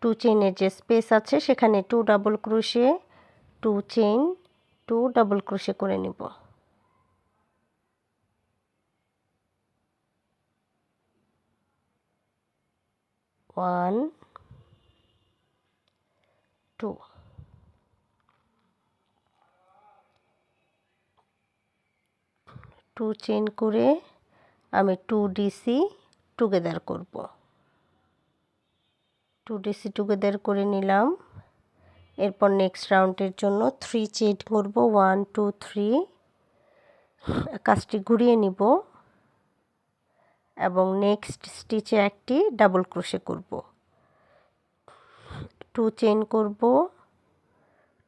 2 চেইনের যে স্পেস আছে সেখানে 2 double crochet, 2 chain, 2 double crochet করে নিব। 1 2 2 চেইন করে আমি 2 ডিসি টুগেদার করব। 2 ডিসি টুগেদার করে নিলাম। এরপর নেক্সট রাউন্ডের জন্য 3 চেইন করব, 1 2 3। কাজটি ঘুরিয়ে নিব এবং নেক্সট স্টিচে একটি ডাবল ক্রোশে করব। 2 চেইন করব,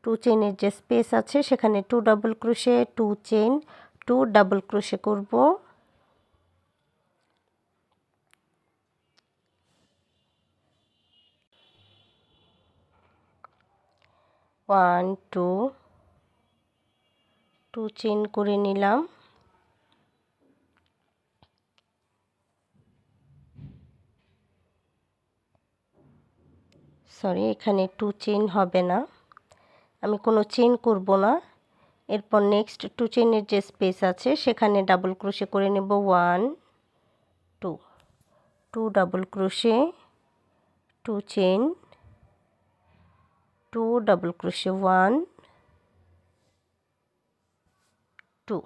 2 চেইনের যে স্পেস আছে সেখানে 2 double crochet, 2 chain, 2 double crochet করব। 1 2 চেইন করে নিলাম। এখানে 2 চেইন হবে না, আমি কোনো চেইন করব না। এরপর নেক্সট 2 চেইনের যে স্পেস আছে সেখানে ডাবল ক্রোশে করে নেব। 1 2 2 double crochet, 2 chain, 2 double crochet, 1 2।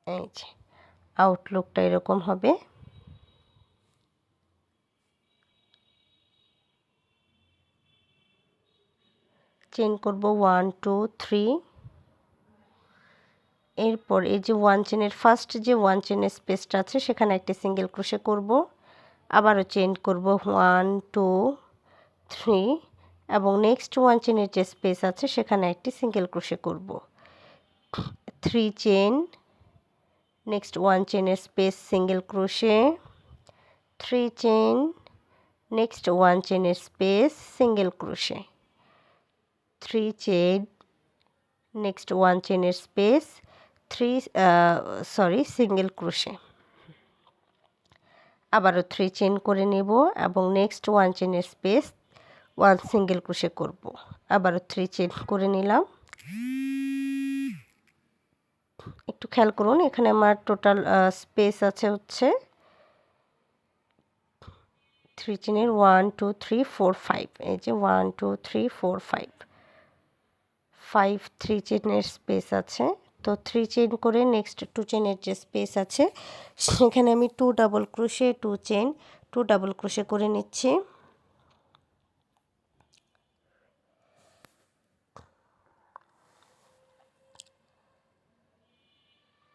এই যে আউটলুকটা এরকম হবে। চেইন করব 1 2 3। এরপর এই যে 1 চেইনের ফার্স্ট যে 1 চেইনের স্পেসটা আছে সেখানে একটি সিঙ্গেল ক্রোশে করব। আবারও চেইন করব 1 2 3 এবং নেক্সট 1 চেইনের যে স্পেস আছে সেখানে একটি সিঙ্গেল ক্রোশে করব। 3 চেইন, নেক্সট 1 চেইনের space single crochet, 3 chain, next 1 চেইনের space single crochet, 3 chain, next 1 চেইনের স্পেস সিঙ্গেল ক্রোশে। আবারও 3 চেইন করে নেব এবং নেক্সট 1 চেইনের স্পেস 1 সিঙ্গেল ক্রোশে করব। আবারও 3 চেইন করে নিলাম। একটু খেয়াল করুন, এখানে আমার টোটাল স্পেস আছে হচ্ছে 3 চেইনের 1 2 3 4 5। এই যে 1 2 3 4 5 3 চেইনের স্পেস আছে। তো 3 চেইন করে নেক্সট 2 চেইনের যে স্পেস আছে সেখানে আমি 2 double crochet, 2 chain, 2 double crochet করে নিচ্ছি।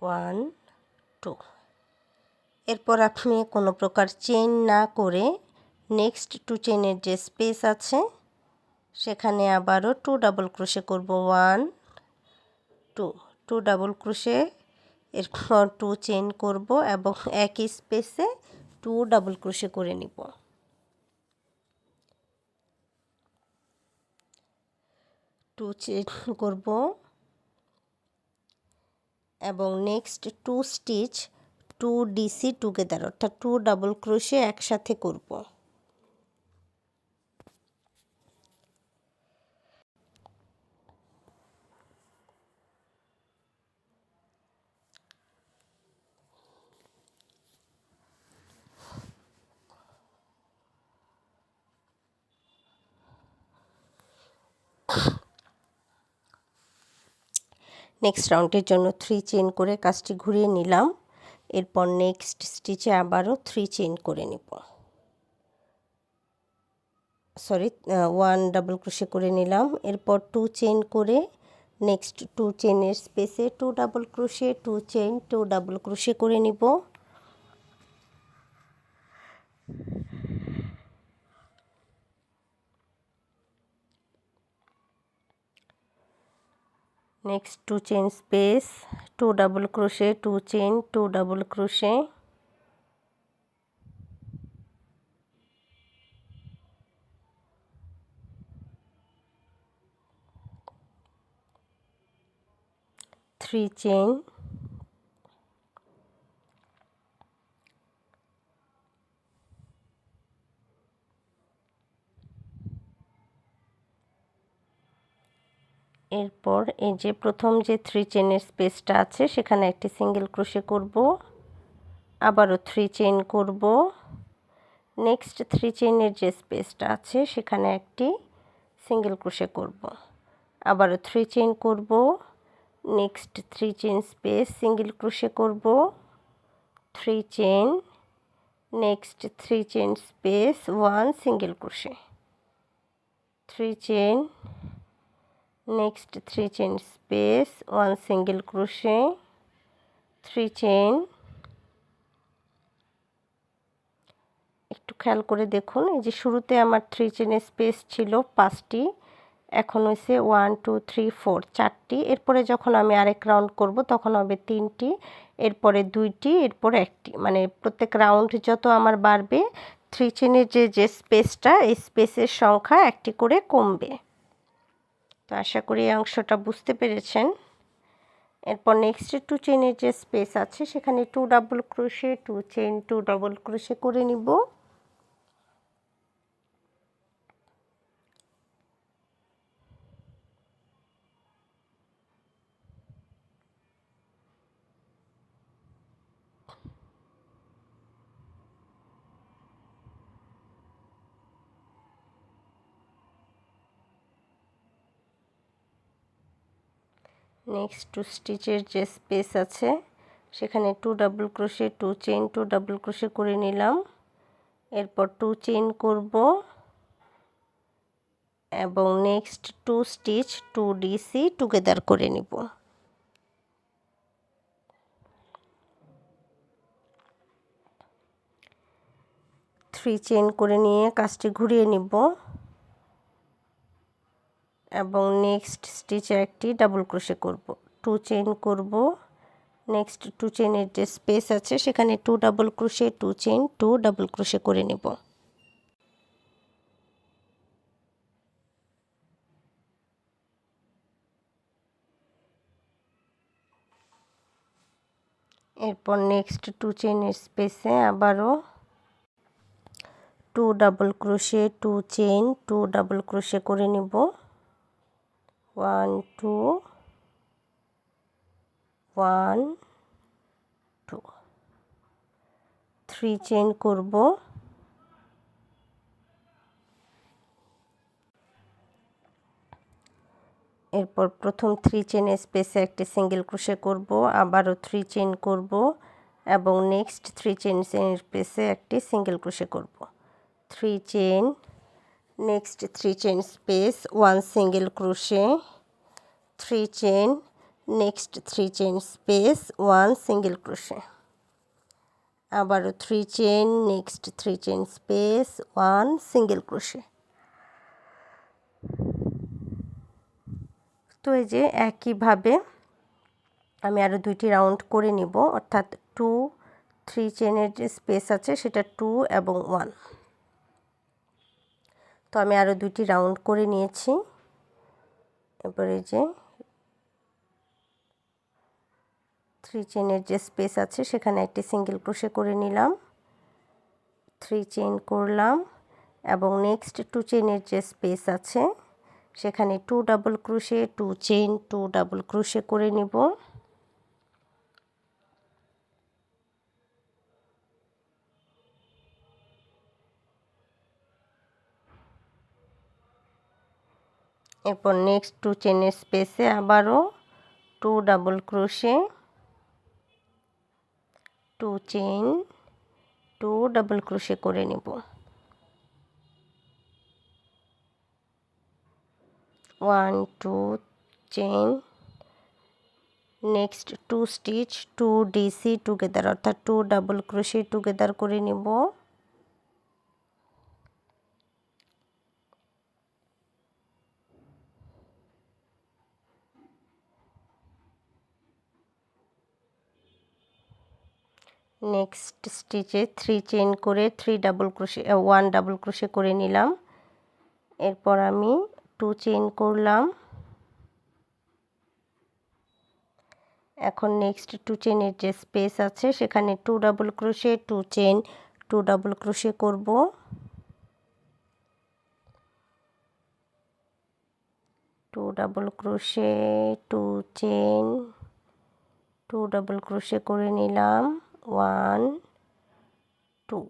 1 2। এরপর আপনি কোনো প্রকার চেইন না করে নেক্সট 2 চেইনের যে স্পেস আছে সেখানে আবারও 2 ডাবল ক্রোশে করব। 1 2 2 ডাবল ক্রোশে, এরপর 2 চেইন করব এবং একই স্পেসে 2 ডাবল ক্রোশে করে নিব। 2 চেইন করব এবং নেক্সট 2 স্টিচ 2 ডিসি টুগেদার অর্থাৎ 2 ডাবল ক্রোশে একসাথে করব। নেক্সট রাউন্ডের জন্য 3 চেইন করে কাজটি ঘুরিয়ে নিলাম। এরপর নেক্সট স্টিচে আবারও 3 চেইন করে নিব। 1 ডাবল ক্রোশে করে নিলাম। এরপর 2 চেইন করে নেক্সট 2 চেইনের স্পেসে 2 double crochet, 2 chain, 2 double crochet করে নিব। Next 2 chain space, 2 double crochet, 2 chain, 2 double crochet, 3 chain, এরপর এই যে প্রথম যে 3 চেইনের স্পেসটা আছে সেখানে একটি সিঙ্গেল ক্রোশে করব, আবারও 3 চেইন করব, নেক্সট 3 চেইনের যে স্পেসটা আছে সেখানে একটি সিঙ্গেল ক্রোশে করব, আবারও 3 চেইন করব, next 3 chain space single crochet করব, 3 chain, next 3 chain space 1 single crochet, 3 chain, next 3 chain space 1 single crochet, 3 chain. একটু খেয়াল করে দেখুন, এই যে শুরুতে আমার 3 চেইনের স্পেস ছিল 5টি, এখন হয়েছে 1 2 3 4 4টি। এরপরে যখন আমি আরেক রাউন্ড করব তখন হবে 3টি, এরপরে 2টি, এরপরে 1টি, মানে প্রত্যেক রাউন্ড যত আমার বাড়বে 3 চেইনের যে স্পেসটা এই স্পেসের সংখ্যা একটি করে কমবে। তো আশা করি এই অংশটা বুঝতে পেরেছেন। এরপর নেক্সট 2 চেইনের যে স্পেস আছে সেখানে 2 double crochet, 2 chain, 2 double crochet করে নিব। নেক্সট 2 স্টিচের যে স্পেস আছে সেখানে 2 double crochet, 2 chain, 2 double crochet করে নিলাম, এরপর 2 চেইন করব এবং নেক্সট 2 স্টিচ 2 ডিসি টুগেদার করে নিব। 3 চেইন করে নিয়ে কাজটি ঘুরিয়ে নিব এবং নেক্সট স্টিচে একটি ডাবল ক্রোশে করব, 2 চেইন করব, নেক্সট 2 চেইনের যে স্পেস আছে সেখানে 2 double crochet, 2 chain, 2 double crochet করে নেব। এরপর নেক্সট 2 চেইনের স্পেসে আবারও 2 double crochet, 2 chain, 2 double crochet করে নিব, 1 2 1 2, 3 চেইন করব, এরপর প্রথম 3 চেইনের স্পেসে একটি সিঙ্গেল ক্রোশে করব, আবারও 3 চেইন করব এবং নেক্সট 3 চেইনের স্পেসে একটি সিঙ্গেল ক্রোশে করব, 3 chain, next 3 chain space 1 single crochet, 3 chain, next 3 chain space 1 single crochet, আবারও 3 chain, next 3 chain space 1 single crochet. তো এই যে একইভাবে আমি আরও 2টি রাউন্ড করে নিব, অর্থাৎ 2 3 চেইনের যে স্পেস আছে সেটা 2 এবং 1। তো আমি আরও 2টি রাউন্ড করে নিয়েছি। এরপরে যে 3 চেইনের যে স্পেস আছে সেখানে একটি সিঙ্গেল ক্রোশে করে নিলাম, 3 চেইন করলাম এবং নেক্সট 2 চেইনের যে স্পেস আছে সেখানে 2 double crochet, 2 chain, 2 double crochet করে নিব। এরপর নেক্সট 2 চেইনের স্পেসে আবারও 2 double crochet, 2 chain, 2 double crochet করে নিব, 1 2 chain, next 2 stitch 2 DC together, অর্থাৎ 2 ডাবল ক্রোশে টুগেদার করে নিব, নেক্সট স্টিচে 3 চেইন করে 3 ডাবল ক্রোশে 1 ডাবল ক্রোশে করে নিলাম। এরপর আমি 2 চেইন করলাম। এখন নেক্সট 2 চেইনের যে স্পেস আছে সেখানে 2 double crochet 2 chain 2 double crochet করব। 2 double crochet 2 chain 2 double crochet করে নিলাম 1 2।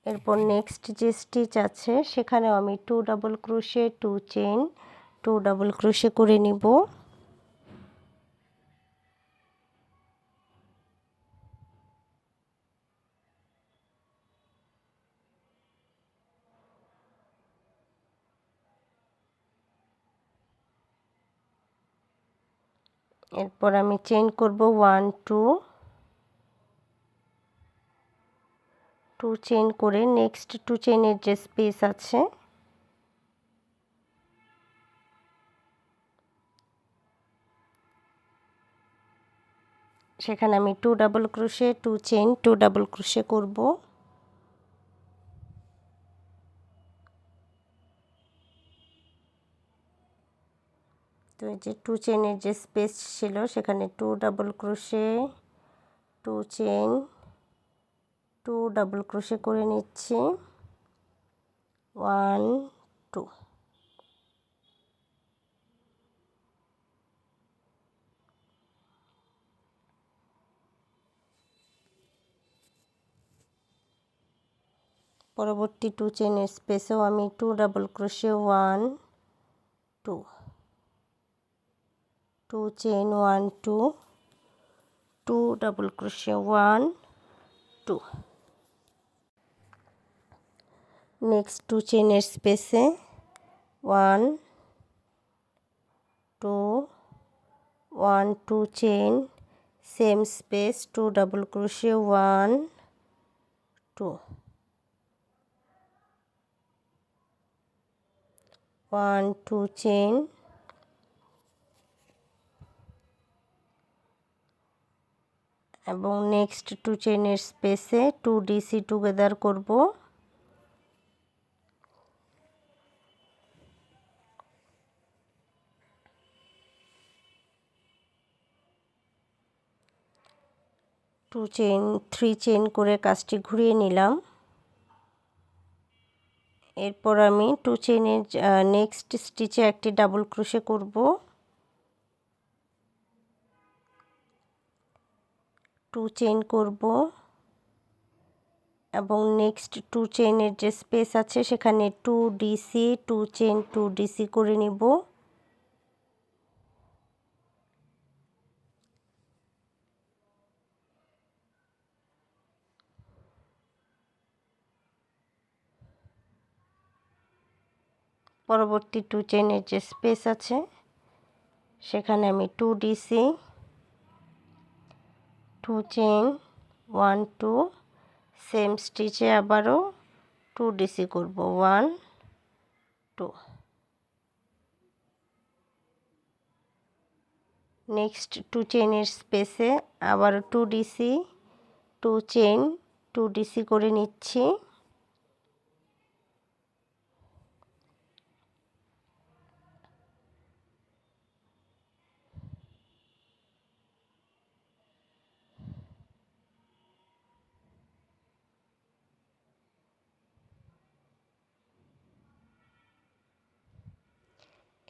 এরপর নেক্সট যে স্টিচ আছে সেখানেও আমি 2 double crochet 2 chain 2 double crochet করে নিব। এরপর আমি চেইন করব 1 2 2 চেইন করে নেক্সট 2 চেইনের যে স্পেস আছে সেখানে আমি 2 double crochet 2 chain 2 double crochet করব। তো এই যে 2 চেইনের যে স্পেস ছিল সেখানে 2 double crochet 2 chain 2 double crochet করে নিচ্ছি 1 2। পরবর্তী 2 চেইনের স্পেসেও আমি 2 double crochet 1 2 2 chain 1 2 2 double crochet 1 2। Next 2 চেইনের স্পেসে 1 2 1 2 chain same space 2 double crochet 1 2 1 2 chain এবং নেক্সট 2 চেইনের স্পেসে 2 ডিসি টুগেদার করব। টু চেইন 3 চেইন করে কাজটি ঘুরিয়ে নিলাম। এরপর আমি 2 চেইনের নেক্সট স্টিচে একটি ডাবল ক্রোশে করব। 2 চেইন করব এবং নেক্সট 2 চেইনের যে স্পেস আছে সেখানে 2 ডিসি 2 চেইন 2 ডিসি করে নিব। পরবর্তী 2 চেইনের যে স্পেস আছে সেখানে আমি 2 ডিসি 2 চেইন 1 2 সেম স্টিচে আবারও 2 ডিসি করব 1 2। নেক্সট 2 চেইনের স্পেসে আবারও 2 ডিসি 2 চেইন 2 ডিসি করে নিচ্ছি।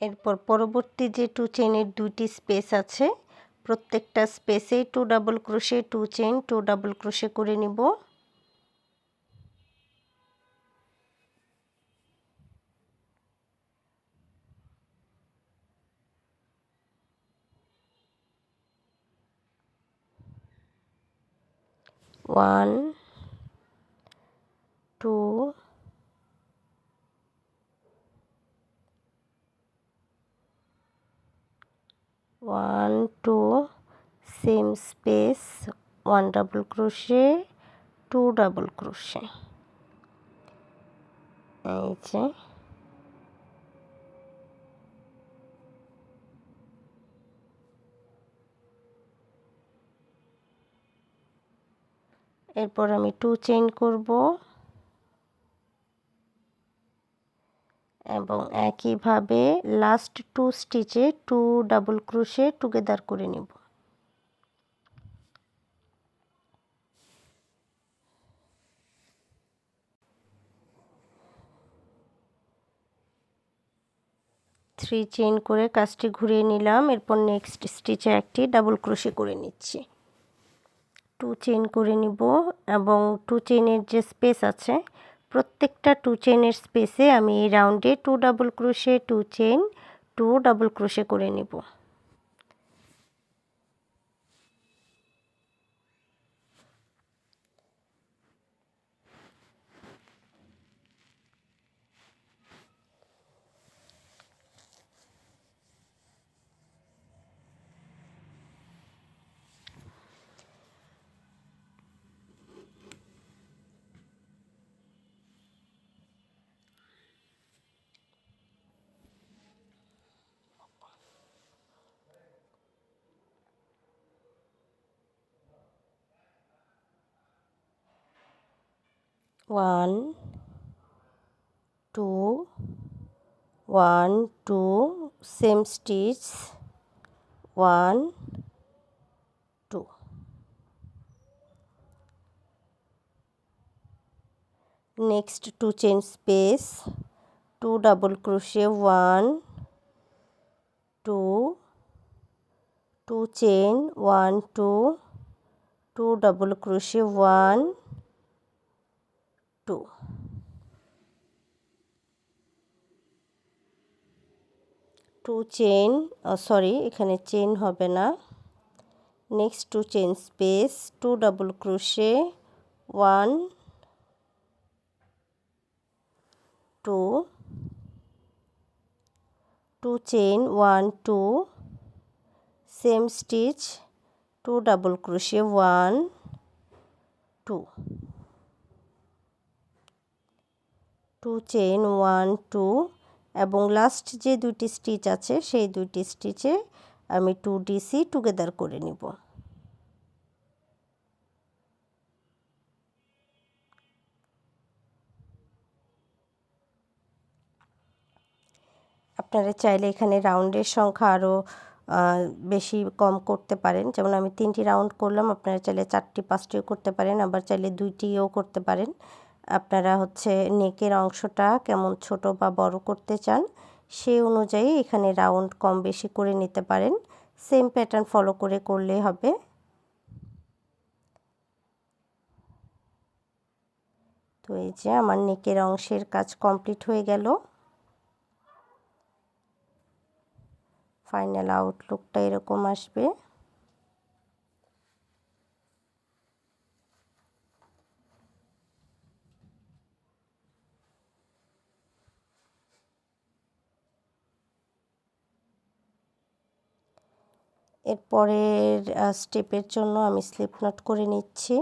এরপর পরবর্তী যে 2 চেইনের দুইটি স্পেস আছে প্রত্যেকটা স্পেসেই 2 double crochet 2 chain 2 double crochet করে নিব। One 2 1 2 same space 1 double crochet 2 double crochet. এই যে এরপর আমি 2 চেইন করব এবং একইভাবে লাস্ট 2 স্টিচে 2 ডাবল ক্রোশে টুগেদার করে নিব। থ্রি চেইন করে কাজটি ঘুরিয়ে নিলাম। এরপর নেক্সট স্টিচে একটি ডাবল ক্রোশে করে নিচ্ছি। 2 চেইন করে নিব এবং 2 চেইনের যে স্পেস আছে প্রত্যেকটা 2 চেইনের স্পেসে আমি এই রাউন্ডে 2 double crochet 2 chain 2 double crochet করে নিব। One 2 1 2 same stitch 1 2 next 2 chain space 2 double crochet 1 2 2 chain 1 2 2 double crochet 1 2 2 chain sorry এখানে চেইন হবে না। Next 2 chain space 2 double crochet 1 2 2 chain 1 2 same stitch 2 double crochet 1 2 2 chain 1 2 এবং লাস্ট যে দুটি stitch আছে সেই দুটি স্টিচে আমি 2 ডিসি টুগেদার করে নিব। আপনারা চাইলে এখানে রাউন্ডের সংখ্যা আরও বেশি কম করতে পারেন। যেমন আমি 3টি রাউন্ড করলাম, আপনারা চাইলে 4টি 5টিও করতে পারেন, আবার চাইলে 2টিও করতে পারেন। আপনারা হচ্ছে নেকের অংশটা কেমন ছোট বা বড় করতে চান সেই অনুযায়ী এখানে রাউন্ড কম বেশি করে নিতে পারেন। সেম প্যাটার্ন ফলো করে করলেই হবে। তো এই যে আমার নেকের অংশের কাজ কমপ্লিট হয়ে গেল। ফাইনাল আউটলুকটা এরকম আসবে। এরপরের স্টেপের জন্য আমি স্লিপ নট করে নিচ্ছি।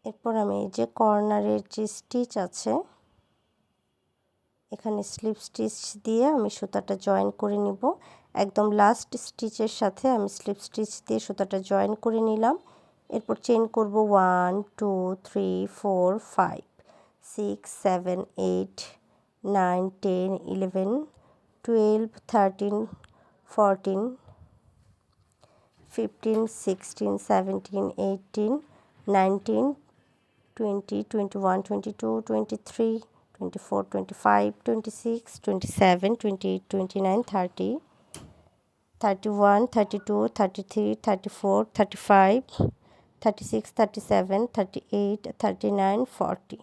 এরপর আমি এই যে কর্নারের যে স্টিচ আছে এখানে স্লিপ স্টিচ দিয়ে আমি সুতাটা জয়েন করে নিব। একদম লাস্ট স্টিচের সাথে আমি স্লিপ স্টিচ দিয়ে সুতাটা জয়েন করে নিলাম। এরপর চেইন করব 1 2 3 4 5 6 7 8 9 10 11 12 13 14 15 16 17 18 19 20 21 22 23 24 25 26 27 28 29 30 31 32 33 34 35 36 37 38 39 40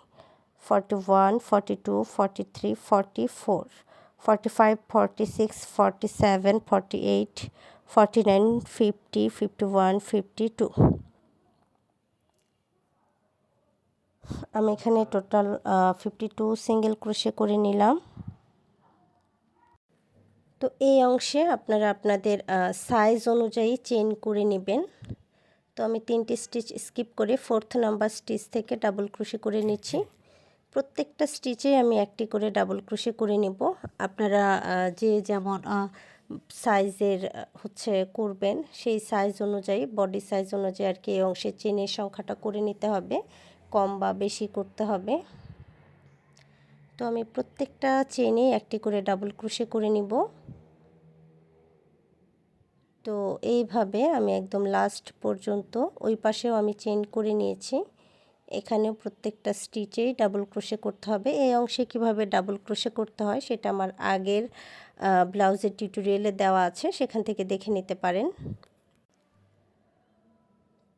41 42 43 44 45 46 47 48 49 50 51 52 আমি এখানে টোটাল 52 সিঙ্গেল ক্রোশে করে নিলাম। তো এই অংশে আপনারা আপনাদের সাইজ অনুযায়ী চেইন করে নেবেন। তো আমি 3টি স্টিচ স্কিপ করে 4th নাম্বার স্টিচ থেকে ডাবল ক্রোশে করে নিচ্ছি। প্রত্যেকটা স্টিচে আমি একটি করে ডাবল ক্রোশে করে নেব। আপনারা যে যেমন সাইজের করবেন, সেই সাইজ অনুযায়ী বডি সাইজ অনুযায়ী আর কি এই অংশের চেনের সংখ্যাটা করে নিতে হবে, কম বা বেশি করতে হবে। তো আমি প্রত্যেকটা চেনে একটি করে ডাবল ক্রোশে করে নিব। তো এইভাবে আমি একদম লাস্ট পর্যন্ত ওই পাশেও আমি চেন করে নিয়েছি, এখানেও প্রত্যেকটা স্টিচেই ডাবল ক্রোশে করতে হবে। এই অংশে কিভাবে ডাবল ক্রোশে করতে হয় সেটা আমার আগের ব্লাউজের টিউটোরিয়ালে দেওয়া আছে, সেখান থেকে দেখে নিতে পারেন।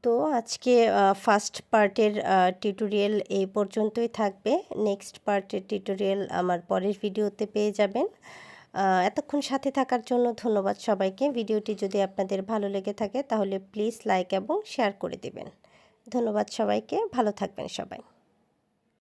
তো আজকে ফার্স্ট পার্টের টিউটোরিয়াল এই পর্যন্তই থাকবে। নেক্সট পার্টের টিউটোরিয়াল আমার পরের ভিডিওতে পেয়ে যাবেন। এতক্ষণ সাথে থাকার জন্য ধন্যবাদ সবাইকে। ভিডিওটি যদি আপনাদের ভালো লেগে থাকে তাহলে প্লিজ লাইক এবং শেয়ার করে দিবেন। ধন্যবাদ সবাইকে, ভালো থাকবেন সবাই।